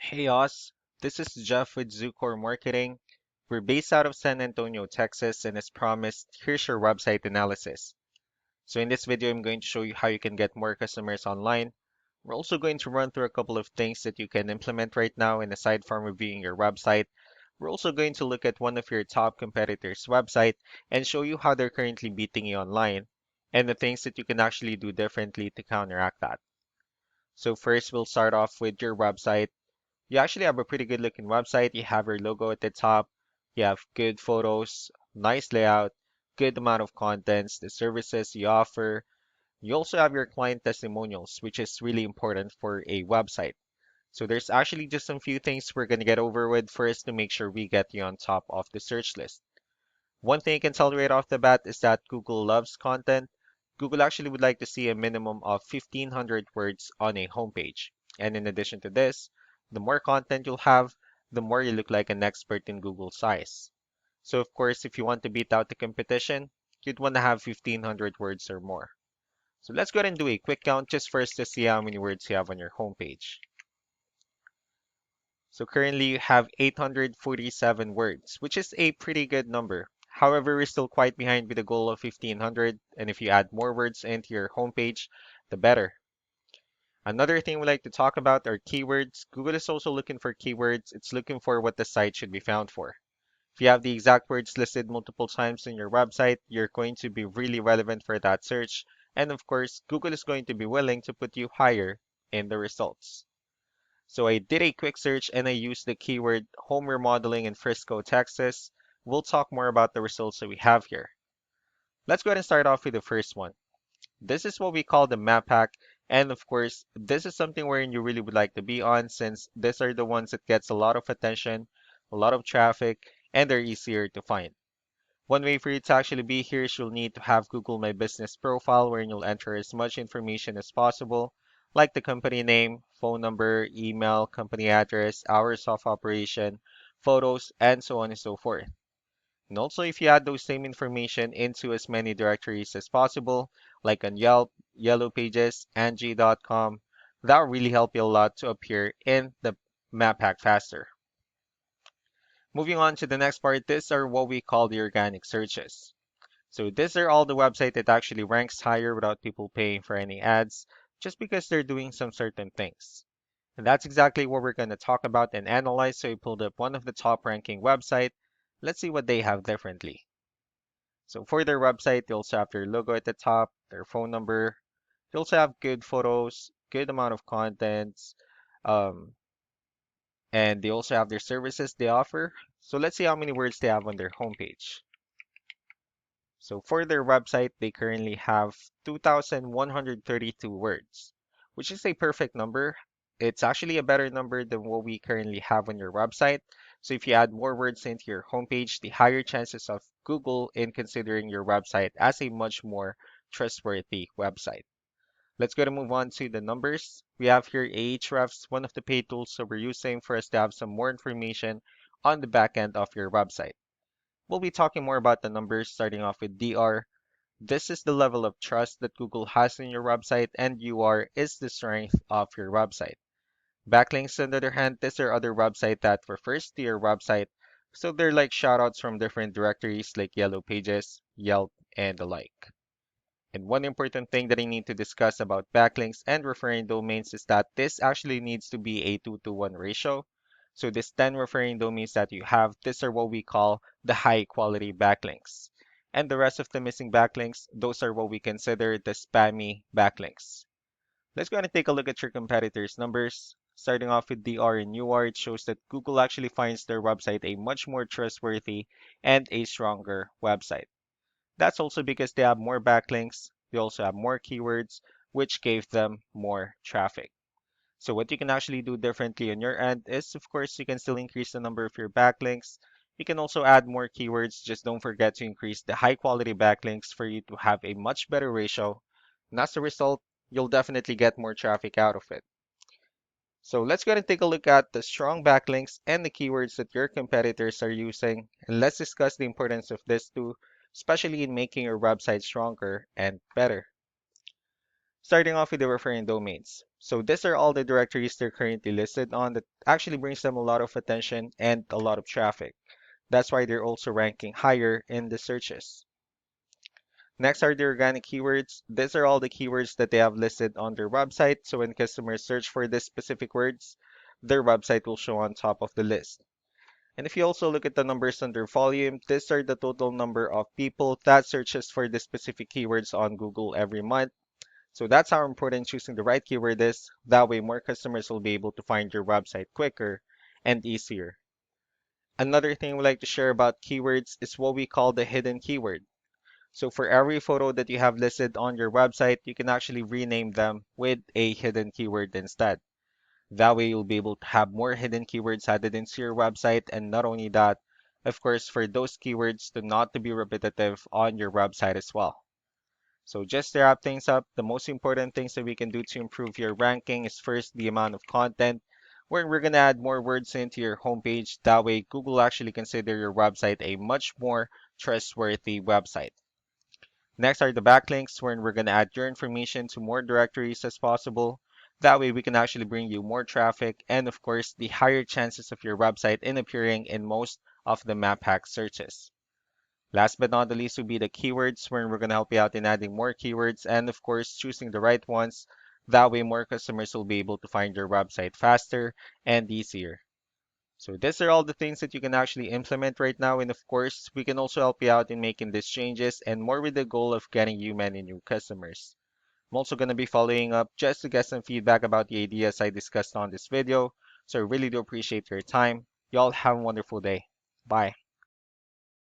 Hey Oz, this is Jeff with Zucor Marketing. We're based out of San Antonio, Texas, and as promised, here's your website analysis. So in this video, I'm going to show you how you can get more customers online. We're also going to run through a couple of things that you can implement right now, and aside from reviewing your website, we're also going to look at one of your top competitors' website and show you how they're currently beating you online and the things that you can actually do differently to counteract that. So first, we'll start off with your website. You actually have a pretty good looking website. You have your logo at the top. You have good photos, nice layout, good amount of contents, the services you offer. You also have your client testimonials, which is really important for a website. So there's actually just some few things we're going to get over with first to make sure we get you on top of the search list. One thing I can tell right off the bat is that Google loves content. Google actually would like to see a minimum of 1,500 words on a homepage. And in addition to this, the more content you'll have, the more you look like an expert in Google's eyes. So of course, if you want to beat out the competition, you'd want to have 1,500 words or more. So let's go ahead and do a quick count just first to see how many words you have on your homepage. So currently you have 847 words, which is a pretty good number. However, we're still quite behind with the goal of 1500, and if you add more words into your homepage, the better. Another thing we like to talk about are keywords. Google is also looking for keywords. It's looking for what the site should be found for. If you have the exact words listed multiple times in your website, you're going to be really relevant for that search. And of course, Google is going to be willing to put you higher in the results. So I did a quick search and I used the keyword home remodeling in Frisco, Texas. We'll talk more about the results that we have here. Let's go ahead and start off with the first one. This is what we call the map hack. And of course, this is something wherein you really would like to be on since these are the ones that gets a lot of attention, a lot of traffic, and they're easier to find. One way for you to actually be here is you'll need to have Google My Business profile wherein you'll enter as much information as possible, like the company name, phone number, email, company address, hours of operation, photos, and so on and so forth. And also, if you add those same information into as many directories as possible, like on Yelp, Yellow Pages, Angie.com, that will really help you a lot to appear in the map hack faster. Moving on to the next part, these are what we call the organic searches. So these are all the website that actually ranks higher without people paying for any ads, just because they're doing some certain things. And that's exactly what we're going to talk about and analyze. So we pulled up one of the top ranking website. Let's see what they have differently. So for their website, they also have their logo at the top, their phone number. They also have good photos, good amount of contents, um, and they also have their services they offer. So let's see how many words they have on their homepage. So for their website, they currently have 2,132 words, which is a perfect number. It's actually a better number than what we currently have on your website. So if you add more words into your homepage, the higher chances of Google in considering your website as a much more trustworthy website. Let's go to move on to the numbers. We have here Ahrefs, one of the paid tools that we're using for us to have some more information on the back end of your website. We'll be talking more about the numbers starting off with DR. This is the level of trust that Google has in your website, and UR is the strength of your website. Backlinks, on the other hand, these are other websites that refers to your website, so they're like shoutouts from different directories like Yellow Pages, Yelp, and the like. And one important thing that I need to discuss about backlinks and referring domains is that this actually needs to be a 2-to-1 ratio. So this 10 referring domains that you have, these are what we call the high quality backlinks. And the rest of the missing backlinks, those are what we consider the spammy backlinks. Let's go ahead and take a look at your competitors' numbers. Starting off with DR and UR, it shows that Google actually finds their website a much more trustworthy and a stronger website. That's also because they have more backlinks, they also have more keywords, which gave them more traffic. So what you can actually do differently on your end is, of course, you can still increase the number of your backlinks. You can also add more keywords. Just don't forget to increase the high quality backlinks for you to have a much better ratio. And as a result, you'll definitely get more traffic out of it. So let's go ahead and take a look at the strong backlinks and the keywords that your competitors are using. And let's discuss the importance of this too, especially in making your website stronger and better. Starting off with the referring domains. So these are all the directories they're currently listed on that actually brings them a lot of attention and a lot of traffic. That's why they're also ranking higher in the searches. Next are the organic keywords. These are all the keywords that they have listed on their website. So when customers search for these specific words, their website will show on top of the list. And if you also look at the numbers under volume, these are the total number of people that searches for the specific keywords on Google every month. So that's how important choosing the right keyword is. That way more customers will be able to find your website quicker and easier. Another thing we like to share about keywords is what we call the hidden keyword. So for every photo that you have listed on your website, you can actually rename them with a hidden keyword instead. That way you'll be able to have more hidden keywords added into your website. And not only that, of course, for those keywords to not to be repetitive on your website as well. So just to wrap things up, the most important things that we can do to improve your ranking is first the amount of content, where we're going to add more words into your homepage. That way Google actually consider your website a much more trustworthy website. Next are the backlinks, where we're going to add your information to more directories as possible. That way we can actually bring you more traffic and of course the higher chances of your website in appearing in most of the map hack searches. Last but not the least would be the keywords, where we're going to help you out in adding more keywords and of course choosing the right ones. That way more customers will be able to find your website faster and easier. So these are all the things that you can actually implement right now. And of course, we can also help you out in making these changes and more with the goal of getting you many new customers. I'm also going to be following up just to get some feedback about the ideas I discussed on this video. So I really do appreciate your time. Y'all have a wonderful day. Bye.